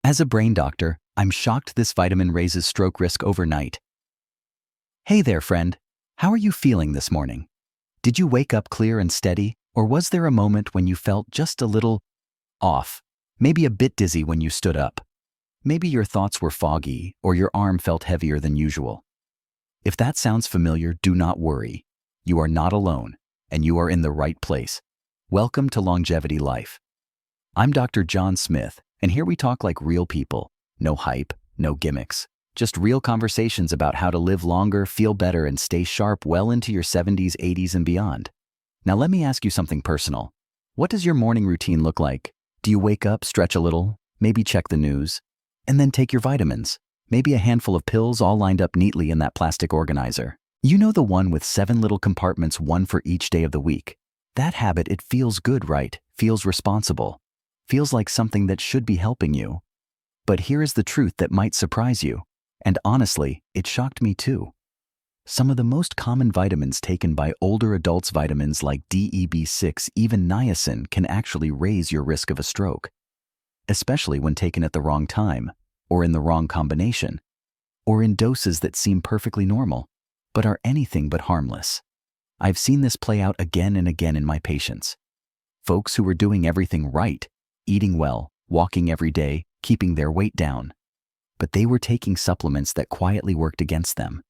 As a brain doctor, I'm shocked this vitamin raises stroke risk overnight. Hey there, friend. How are you feeling this morning? Did you wake up clear and steady, or was there a moment when you felt just a little off? Maybe a bit dizzy when you stood up. Maybe your thoughts were foggy, or your arm felt heavier than usual. If that sounds familiar, do not worry. You are not alone, and you are in the right place. Welcome to Longevity Life. I'm Dr. John Smith, and here we talk like real people. No hype, no gimmicks. Just real conversations about how to live longer, feel better, and stay sharp well into your 70s, 80s, and beyond. Now let me ask you something personal. What does your morning routine look like? Do you wake up, stretch a little, maybe check the news, and then take your vitamins? Maybe a handful of pills all lined up neatly in that plastic organizer. You know, the one with 7 little compartments, one for each day of the week. That habit, it feels good, right? Feels responsible. Feels like something that should be helping you. But here is the truth that might surprise you. And honestly, it shocked me too. Some of the most common vitamins taken by older adults, vitamins like DEB6, even niacin, can actually raise your risk of a stroke. Especially when taken at the wrong time, or in the wrong combination, or in doses that seem perfectly normal, but are anything but harmless. I've seen this play out again and again in my patients. Folks who were doing everything right, eating well, walking every day, keeping their weight down. But they were taking supplements that quietly worked against them,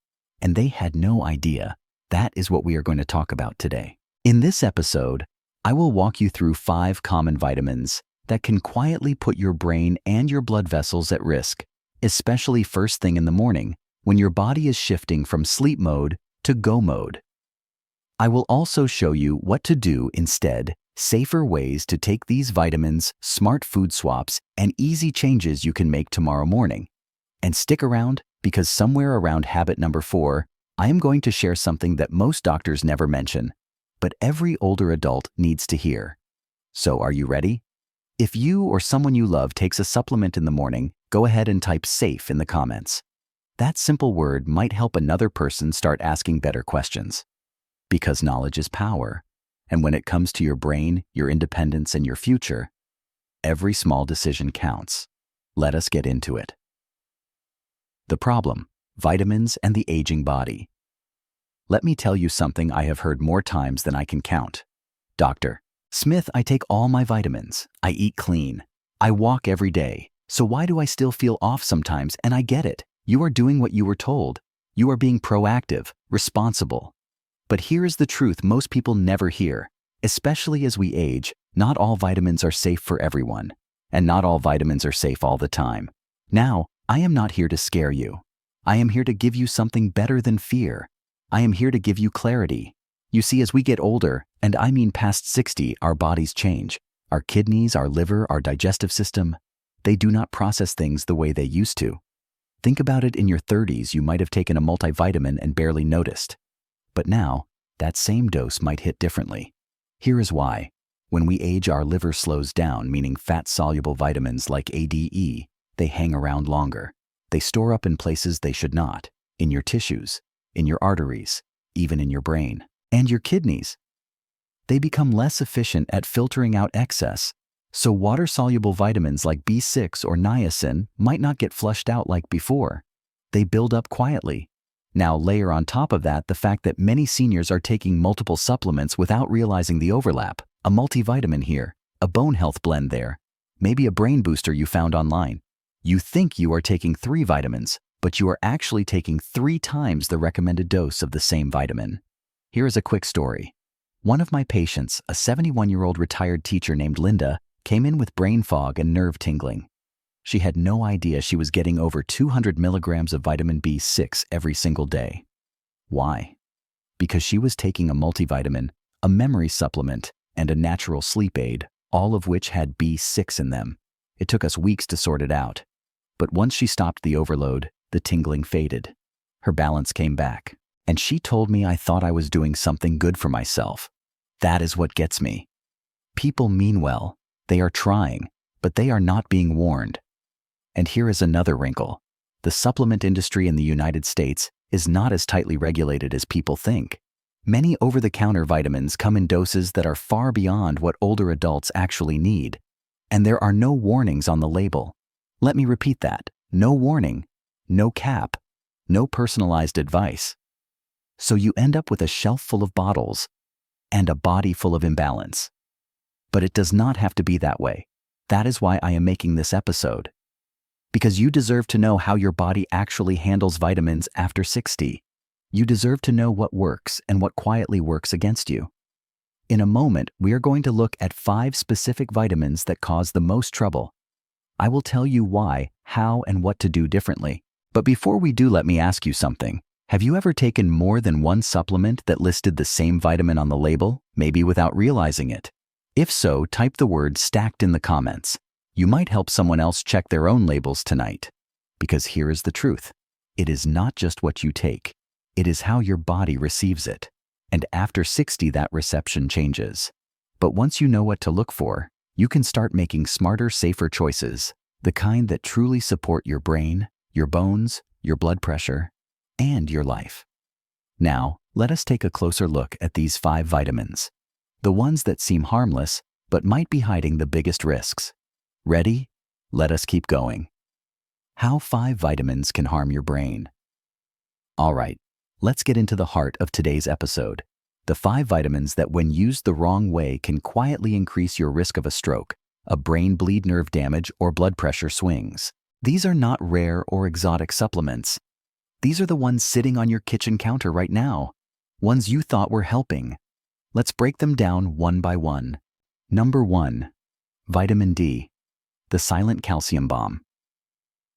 and they had no idea. That is what we are going to talk about today. In this episode, I will walk you through 5 common vitamins that can quietly put your brain and your blood vessels at risk, especially first thing in the morning when your body is shifting from sleep mode to go mode. I will also show you what to do instead, safer ways to take these vitamins, smart food swaps, and easy changes you can make tomorrow morning. And stick around, because somewhere around habit number 4, I am going to share something that most doctors never mention, but every older adult needs to hear. So are you ready? If you or someone you love takes a supplement in the morning, go ahead and type SAFE in the comments. That simple word might help another person start asking better questions. Because knowledge is power. And when it comes to your brain, your independence, and your future, every small decision counts. Let us get into it. The problem: vitamins and the aging body. Let me tell you something I have heard more times than I can count. Dr. Smith, I take all my vitamins. I eat clean. I walk every day. So why do I still feel off sometimes? And I get it. You are doing what you were told. You are being proactive, responsible. But here is the truth most people never hear. Especially as we age, not all vitamins are safe for everyone. And not all vitamins are safe all the time. Now, I am not here to scare you. I am here to give you something better than fear. I am here to give you clarity. You see, as we get older, and I mean past 60, our bodies change. Our kidneys, our liver, our digestive system, they do not process things the way they used to. Think about it. In your 30s, you might have taken a multivitamin and barely noticed. But now, that same dose might hit differently. Here is why. When we age, our liver slows down, meaning fat-soluble vitamins like ADE, they hang around longer. They store up in places they should not, in your tissues, in your arteries, even in your brain, and your kidneys. They become less efficient at filtering out excess, so water-soluble vitamins like B6 or niacin might not get flushed out like before. They build up quietly. Now layer on top of that the fact that many seniors are taking multiple supplements without realizing the overlap. A multivitamin here, a bone health blend there, maybe a brain booster you found online. You think you are taking 3 vitamins, but you are actually taking 3 times the recommended dose of the same vitamin. Here is a quick story. One of my patients, a 71-year-old retired teacher named Linda, came in with brain fog and nerve tingling. She had no idea she was getting over 200 milligrams of vitamin B6 every single day. Why? Because she was taking a multivitamin, a memory supplement, and a natural sleep aid, all of which had B6 in them. It took us weeks to sort it out. But once she stopped the overload, the tingling faded. Her balance came back. And she told me I thought I was doing something good for myself. That is what gets me. People mean well. They are trying, but they are not being warned. And here is another wrinkle. The supplement industry in the United States is not as tightly regulated as people think. Many over-the-counter vitamins come in doses that are far beyond what older adults actually need. And there are no warnings on the label. Let me repeat that. No warning, no cap, no personalized advice. So you end up with a shelf full of bottles and a body full of imbalance. But it does not have to be that way. That is why I am making this episode. Because you deserve to know how your body actually handles vitamins after 60. You deserve to know what works and what quietly works against you. In a moment, we are going to look at 5 specific vitamins that cause the most trouble. I will tell you why, how, and what to do differently. But before we do, let me ask you something. Have you ever taken more than one supplement that listed the same vitamin on the label, maybe without realizing it? If so, type the word stacked in the comments. You might help someone else check their own labels tonight. Because here is the truth. It is not just what you take. It is how your body receives it. And after 60, that reception changes. But once you know what to look for, you can start making smarter, safer choices, the kind that truly support your brain, your bones, your blood pressure, and your life. Now, let us take a closer look at these 5 vitamins. The ones that seem harmless, but might be hiding the biggest risks. Ready? Let us keep going. How 5 vitamins can harm your brain. All right, let's get into the heart of today's episode. The 5 vitamins that when used the wrong way can quietly increase your risk of a stroke, a brain bleed, nerve damage, or blood pressure swings. These are not rare or exotic supplements. These are the ones sitting on your kitchen counter right now, ones you thought were helping. Let's break them down one by one. Number 1. Vitamin D, the silent calcium bomb.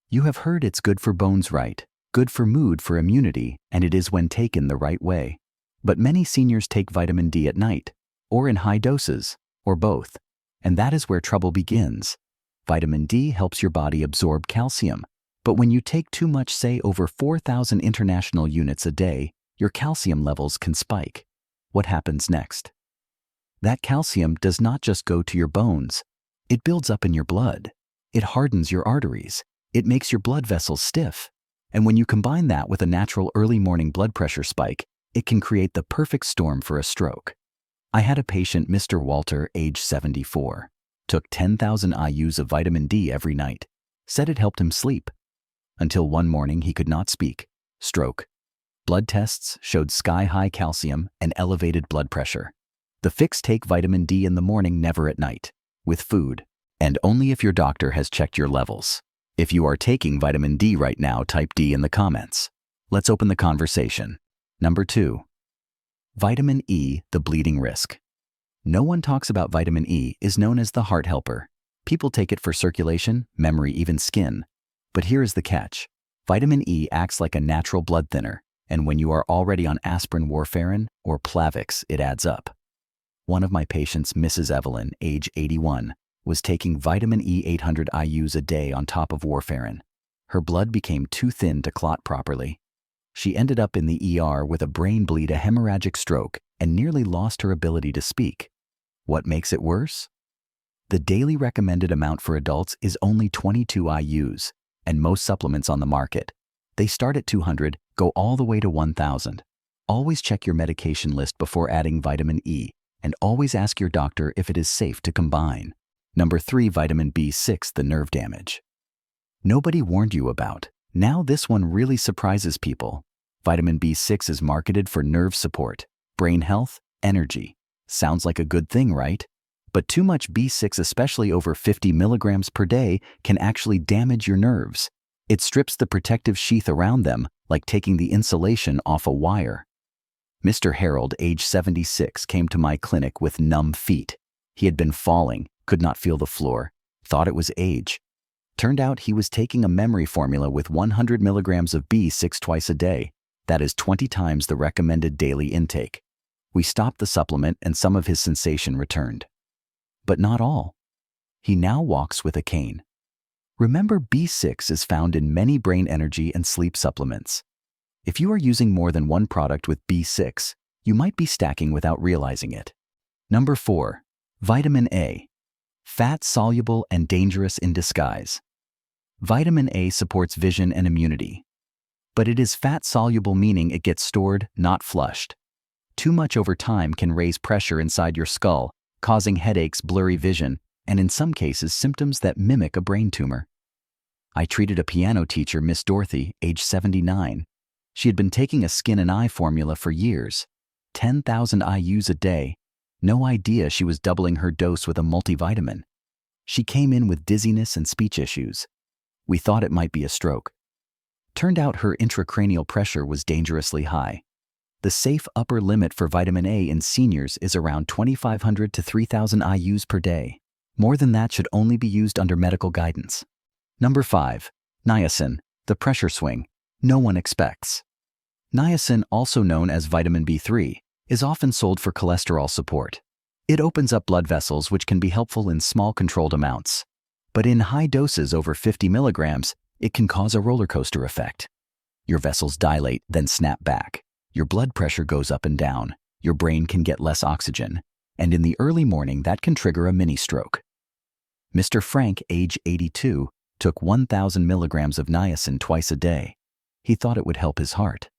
You have heard it's good for bones, right? Good for mood, for immunity, and it is when taken the right way. But many seniors take vitamin D at night, or in high doses, or both. And that is where trouble begins. Vitamin D helps your body absorb calcium. But when you take too much, say over 4,000 international units a day, your calcium levels can spike. What happens next? That calcium does not just go to your bones. It builds up in your blood. It hardens your arteries. It makes your blood vessels stiff. And when you combine that with a natural early morning blood pressure spike, it can create the perfect storm for a stroke. I had a patient, Mr. Walter, age 74. Took 10,000 IUs of vitamin D every night. Said it helped him sleep. Until one morning he could not speak. Stroke. Blood tests showed sky-high calcium and elevated blood pressure. The fix: take vitamin D in the morning, never at night. With food. And only if your doctor has checked your levels. If you are taking vitamin D right now, type D in the comments. Let's open the conversation. Number 2. Vitamin E, the bleeding risk. No one talks about vitamin E is known as the heart helper. People take it for circulation, memory, even skin. But here is the catch. Vitamin E acts like a natural blood thinner, and when you are already on aspirin, warfarin, or Plavix, it adds up. One of my patients, Mrs. Evelyn, age 81, was taking vitamin E 800 IUs a day on top of warfarin. Her blood became too thin to clot properly. She ended up in the ER with a brain bleed, a hemorrhagic stroke, and nearly lost her ability to speak. What makes it worse? The daily recommended amount for adults is only 22 IUs, and most supplements on the market, they start at 200, go all the way to 1,000. Always check your medication list before adding vitamin E, and always ask your doctor if it is safe to combine. Number 3. Vitamin B6, the nerve damage. Nobody warned you about. Now this one really surprises people. Vitamin B6 is marketed for nerve support, brain health, energy. Sounds like a good thing, right? But too much B6, especially over 50 milligrams per day, can actually damage your nerves. It strips the protective sheath around them, like taking the insulation off a wire. Mr. Harold, age 76, came to my clinic with numb feet. He had been falling, could not feel the floor, thought it was age. Turned out he was taking a memory formula with 100 milligrams of B6 twice a day. That is 20 times the recommended daily intake. We stopped the supplement and some of his sensation returned. But not all. He now walks with a cane. Remember, B6 is found in many brain energy and sleep supplements. If you are using more than one product with B6, you might be stacking without realizing it. Number 4. Vitamin A. Fat-soluble and dangerous in disguise. Vitamin A supports vision and immunity. But it is fat-soluble, meaning it gets stored, not flushed. Too much over time can raise pressure inside your skull, causing headaches, blurry vision, and in some cases symptoms that mimic a brain tumor. I treated a piano teacher, Miss Dorothy, age 79. She had been taking a skin and eye formula for years. 10,000 IUs a day. No idea she was doubling her dose with a multivitamin. She came in with dizziness and speech issues. We thought it might be a stroke. Turned out her intracranial pressure was dangerously high. The safe upper limit for vitamin A in seniors is around 2,500 to 3,000 IUs per day. More than that should only be used under medical guidance. Number 5. Niacin, the pressure swing no one expects. Niacin, also known as vitamin B3, is often sold for cholesterol support. It opens up blood vessels, which can be helpful in small controlled amounts. But in high doses over 50 milligrams, it can cause a roller coaster effect. Your vessels dilate, then snap back. Your blood pressure goes up and down. Your brain can get less oxygen. And in the early morning, that can trigger a mini stroke. Mr. Frank, age 82, took 1,000 milligrams of niacin twice a day. He thought it would help his heart.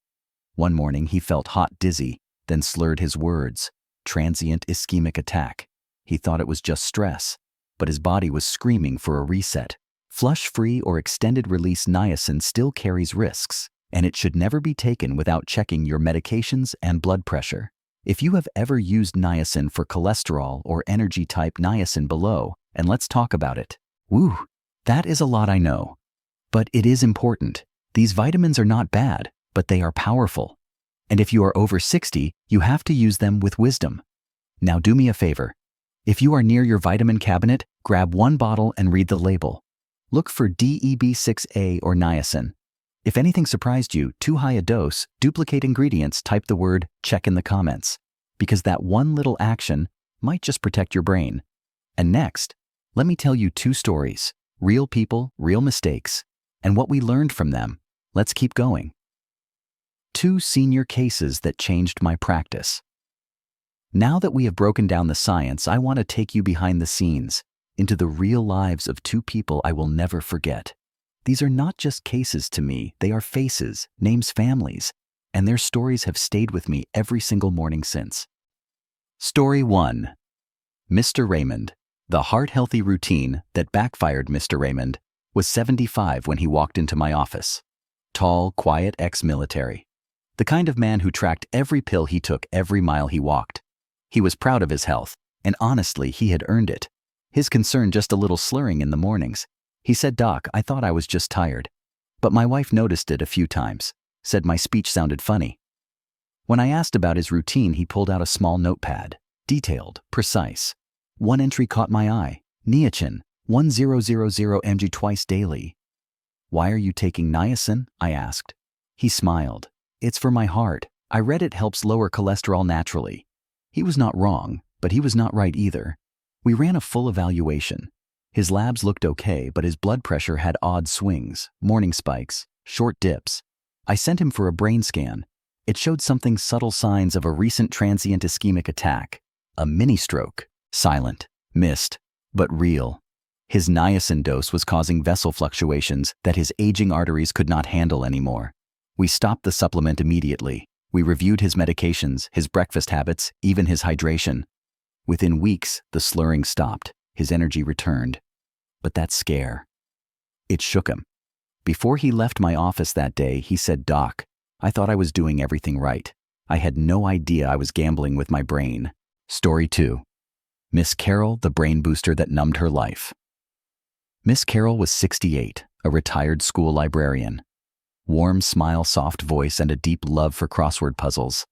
One morning, he felt hot dizzy, then slurred his words. Transient ischemic attack. He thought it was just stress, but his body was screaming for a reset. Flush-free or extended-release niacin still carries risks, and it should never be taken without checking your medications and blood pressure. If you have ever used niacin for cholesterol or energy-type niacin below, and let's talk about it. Woo, that is a lot, I know. But it is important. These vitamins are not bad, but they are powerful. And if you are over 60, you have to use them with wisdom. Now do me a favor. If you are near your vitamin cabinet, grab one bottle and read the label. Look for DEB6A or niacin. If anything surprised you, too high a dose, duplicate ingredients, type the word check in the comments, because that one little action might just protect your brain. And next, let me tell you 2 stories, real people, real mistakes, and what we learned from them. Let's keep going. 2 senior cases that changed my practice. Now that we have broken down the science, I want to take you behind the scenes, into the real lives of 2 people I will never forget. These are not just cases to me, they are faces, names, families, and their stories have stayed with me every single morning since. Story 1. Mr. Raymond. The heart-healthy routine that backfired. Mr. Raymond was 75 when he walked into my office. Tall, quiet ex-military. The kind of man who tracked every pill he took, every mile he walked. He was proud of his health, and honestly, he had earned it. His concern just a little slurring in the mornings. He said, "Doc, I thought I was just tired." But my wife noticed it a few times, said my speech sounded funny. When I asked about his routine, he pulled out a small notepad, detailed, precise. One entry caught my eye, niacin, 1000 mg twice daily. "Why are you taking niacin?" I asked. He smiled. "It's for my heart. I read it helps lower cholesterol naturally." He was not wrong, but he was not right either. We ran a full evaluation. His labs looked okay, but his blood pressure had odd swings, morning spikes, short dips. I sent him for a brain scan. It showed something subtle, signs of a recent transient ischemic attack. A mini stroke. Silent, missed, but real. His niacin dose was causing vessel fluctuations that his aging arteries could not handle anymore. We stopped the supplement immediately. We reviewed his medications, his breakfast habits, even his hydration. Within weeks, the slurring stopped. His energy returned. But that scare, it shook him. Before he left my office that day, he said, "Doc, I thought I was doing everything right. I had no idea I was gambling with my brain." Story 2. Miss Carol, the brain booster that numbed her life. Miss Carol was 68, a retired school librarian. Warm smile, soft voice, and a deep love for crossword puzzles.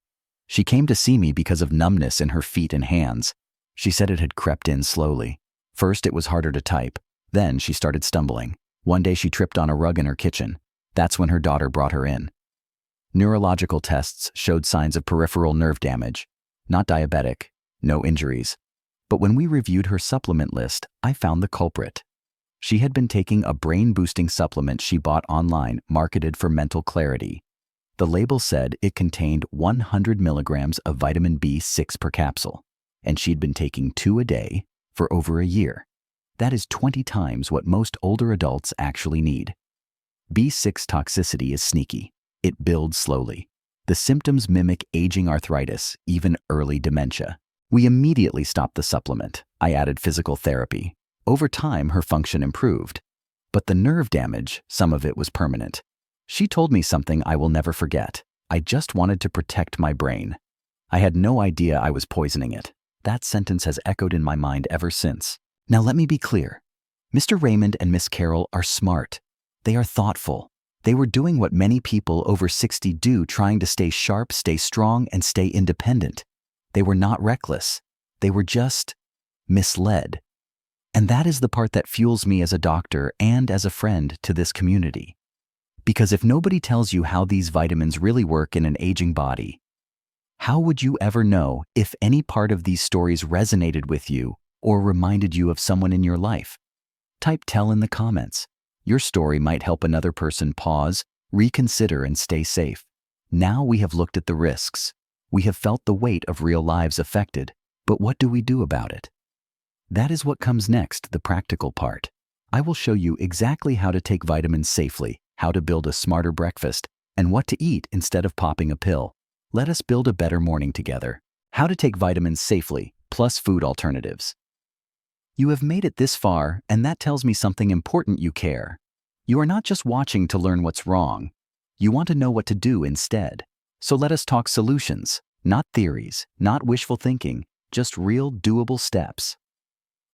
She came to see me because of numbness in her feet and hands. She said it had crept in slowly. First, it was harder to type. Then she started stumbling. One day she tripped on a rug in her kitchen. That's when her daughter brought her in. Neurological tests showed signs of peripheral nerve damage. Not diabetic, no injuries. But when we reviewed her supplement list, I found the culprit. She had been taking a brain-boosting supplement she bought online, marketed for mental clarity. The label said it contained 100 milligrams of vitamin B6 per capsule, and she'd been taking 2 a day for over a year. That is 20 times what most older adults actually need. B6 toxicity is sneaky. It builds slowly. The symptoms mimic aging arthritis, even early dementia. We immediately stopped the supplement. I added physical therapy. Over time, her function improved. But the nerve damage, some of it was permanent. She told me something I will never forget. I just wanted to protect my brain. I had no idea I was poisoning it. That sentence has echoed in my mind ever since. Now let me be clear. Mr. Raymond and Miss Carol are smart. They are thoughtful. They were doing what many people over 60 do, trying to stay sharp, stay strong, and stay independent. They were not reckless. They were just misled. And that is the part that fuels me as a doctor and as a friend to this community. Because if nobody tells you how these vitamins really work in an aging body, how would you ever know if any part of these stories resonated with you or reminded you of someone in your life? Type "tell" in the comments. Your story might help another person pause, reconsider, and stay safe. Now we have looked at the risks. We have felt the weight of real lives affected, but what do we do about it? That is what comes next, the practical part. I will show you exactly how to take vitamins safely, how to build a smarter breakfast, and what to eat instead of popping a pill. Let us build a better morning together. How to take vitamins safely, plus food alternatives. You have made it this far, and that tells me something important: you care. You are not just watching to learn what's wrong. You want to know what to do instead. So let us talk solutions, not theories, not wishful thinking, just real, doable steps.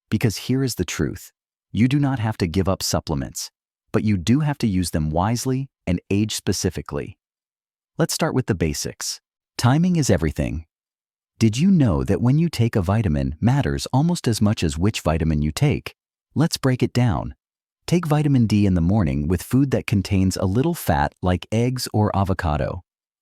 Because here is the truth. You do not have to give up supplements, but you do have to use them wisely and age specifically. Let's start with the basics. Timing is everything. Did you know that when you take a vitamin matters almost as much as which vitamin you take? Let's break it down. Take vitamin D in the morning with food that contains a little fat like eggs or avocado.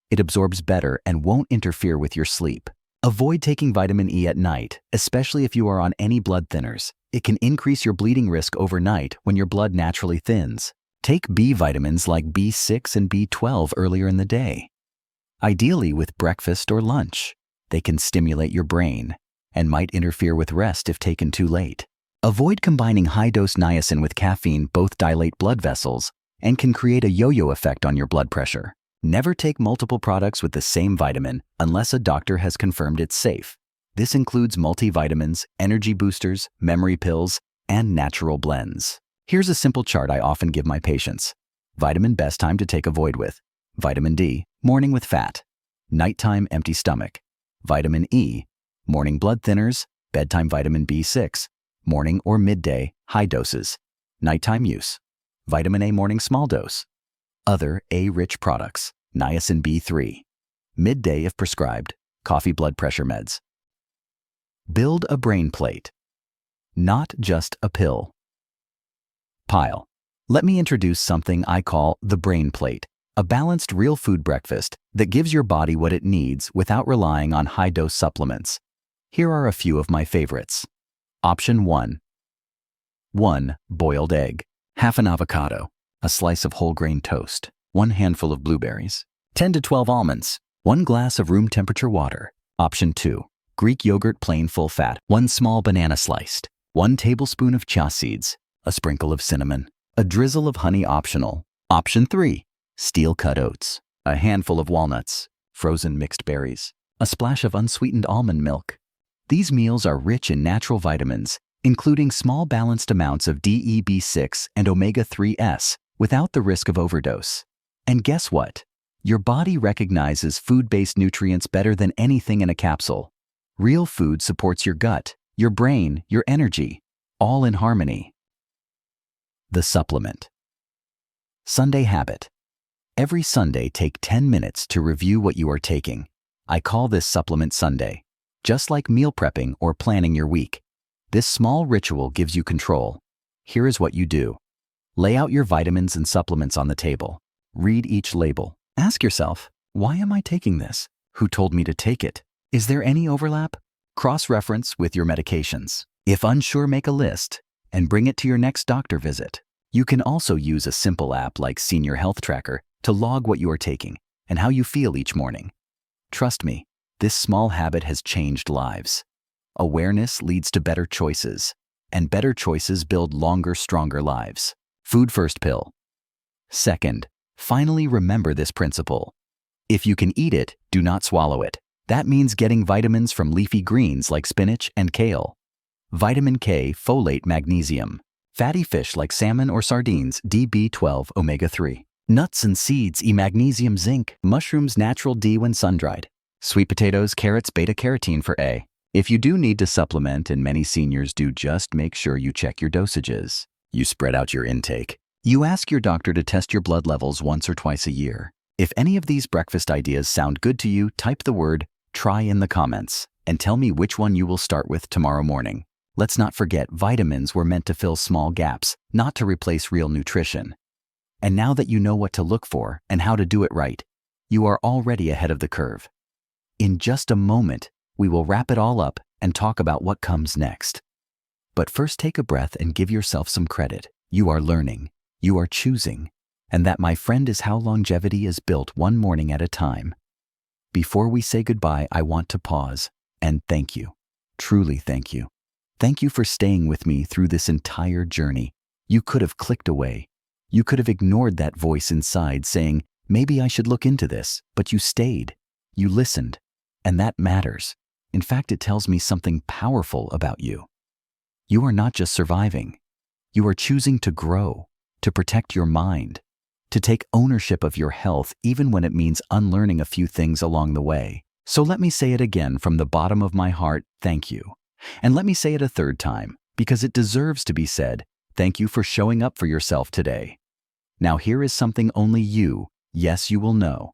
It absorbs better and won't interfere with your sleep. Avoid taking vitamin E at night, especially if you are on any blood thinners. It can increase your bleeding risk overnight when your blood naturally thins. Take B vitamins like B6 and B12 earlier in the day, ideally with breakfast or lunch. They can stimulate your brain and might interfere with rest if taken too late. Avoid combining high-dose niacin with caffeine. Both dilate blood vessels and can create a yo-yo effect on your blood pressure. Never take multiple products with the same vitamin unless a doctor has confirmed it's safe. This includes multivitamins, energy boosters, memory pills, and natural blends. Here's a simple chart I often give my patients. Vitamin best time to take avoid with. Vitamin D, morning with fat. Nighttime empty stomach. Vitamin E, morning blood thinners. Bedtime vitamin B6, morning or midday, high doses. Nighttime use. Vitamin A morning small dose. Other A-rich products, niacin B3. Midday if prescribed, coffee blood pressure meds. Build a brain plate, not just a pill. Pile. Let me introduce something I call the brain plate, a balanced real food breakfast that gives your body what it needs without relying on high-dose supplements. Here are a few of my favorites. Option 1. 1 boiled egg, half an avocado, a slice of whole grain toast, 1 handful of blueberries, 10 to 12 almonds, 1 glass of room temperature water. Option 2. Greek yogurt plain full fat, 1 small banana sliced, 1 tablespoon of chia seeds, a sprinkle of cinnamon, a drizzle of honey optional. Option 3. Steel cut oats, a handful of walnuts, frozen mixed berries, a splash of unsweetened almond milk. These meals are rich in natural vitamins, including small balanced amounts of DEB6 and omega-3s without the risk of overdose. And guess what? Your body recognizes food-based nutrients better than anything in a capsule. Real food supports your gut, your brain, your energy, all in harmony. The supplement. Sunday habit. Every Sunday, take 10 minutes to review what you are taking. I call this Supplement Sunday. Just like meal prepping or planning your week, this small ritual gives you control. Here is what you do. Lay out your vitamins and supplements on the table. Read each label. Ask yourself, why am I taking this? Who told me to take it? Is there any overlap? Cross-reference with your medications. If unsure, make a list and bring it to your next doctor visit. You can also use a simple app like Senior Health Tracker to log what you are taking and how you feel each morning. Trust me, this small habit has changed lives. Awareness leads to better choices, and better choices build longer, stronger lives. Food first pill. Second, finally remember this principle. If you can eat it, do not swallow it. That means getting vitamins from leafy greens like spinach and kale. Vitamin K, folate, magnesium. Fatty fish like salmon or sardines, D, B12, omega-3. Nuts and seeds, E, magnesium, zinc. Mushrooms, natural D when sun-dried. Sweet potatoes, carrots, beta-carotene for A. If you do need to supplement, and many seniors do, just make sure you check your dosages. You spread out your intake. You ask your doctor to test your blood levels once or twice a year. If any of these breakfast ideas sound good to you, type the word "try" in the comments and tell me which one you will start with tomorrow morning. Let's not forget, vitamins were meant to fill small gaps, not to replace real nutrition. And now that you know what to look for and how to do it right, you are already ahead of the curve. In just a moment, we will wrap it all up and talk about what comes next. But first, take a breath and give yourself some credit. You are learning, you are choosing, and that, my friend, is how longevity is built, one morning at a time. Before we say goodbye, I want to pause and thank you. Truly thank you. Thank you for staying with me through this entire journey. You could have clicked away. You could have ignored that voice inside saying, maybe I should look into this, but you stayed. You listened. And that matters. In fact, it tells me something powerful about you. You are not just surviving. You are choosing to grow, to protect your mind, to take ownership of your health, even when it means unlearning a few things along the way. So let me say it again from the bottom of my heart, thank you. And let me say it a third time, because it deserves to be said. Thank you for showing up for yourself today. Now here is something only you, yes, you will know.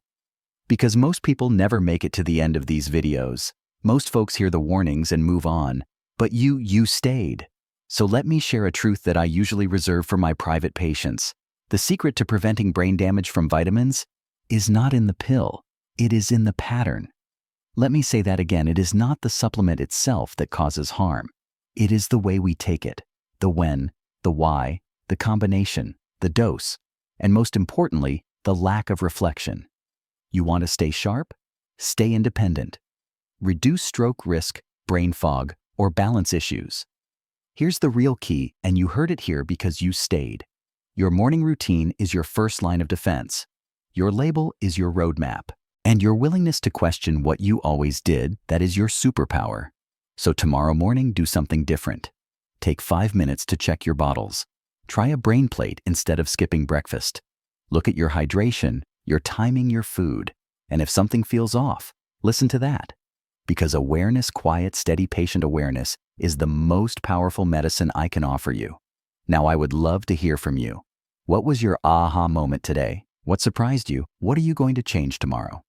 Because most people never make it to the end of these videos. Most folks hear the warnings and move on. But you stayed. So let me share a truth that I usually reserve for my private patients. The secret to preventing brain damage from vitamins is not in the pill. It is in the pattern. Let me say that again. It is not the supplement itself that causes harm. It is the way we take it, the when, the why, the combination, the dose, and most importantly, the lack of reflection. You want to stay sharp? Stay independent. Reduce stroke risk, brain fog, or balance issues. Here's the real key, and you heard it here because you stayed. Your morning routine is your first line of defense. Your label is your roadmap. And your willingness to question what you always did, that is your superpower. So tomorrow morning, do something different. Take 5 minutes to check your bottles. Try a brain plate instead of skipping breakfast. Look at your hydration, your timing, your food. And if something feels off, listen to that. Because awareness, quiet, steady patient awareness, is the most powerful medicine I can offer you. Now, I would love to hear from you. What was your aha moment today? What surprised you? What are you going to change tomorrow?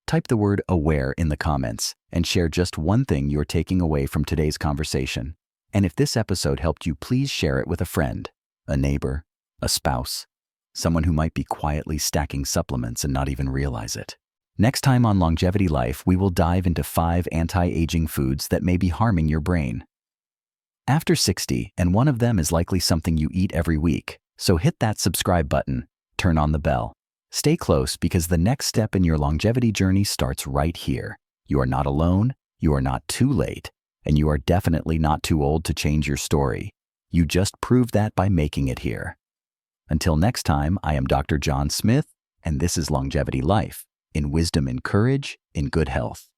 Type the word "aware" in the comments and share just one thing you're taking away from today's conversation. And if this episode helped you, please share it with a friend, a neighbor, a spouse, someone who might be quietly stacking supplements and not even realize it. Next time on Longevity Life, we will dive into 5 anti-aging foods that may be harming your brain. After 60, and one of them is likely something you eat every week, so hit that subscribe button, turn on the bell. Stay close, because the next step in your longevity journey starts right here. You are not alone, you are not too late, and you are definitely not too old to change your story. You just proved that by making it here. Until next time, I am Dr. John Smith, and this is Longevity Life, in wisdom and courage, in good health.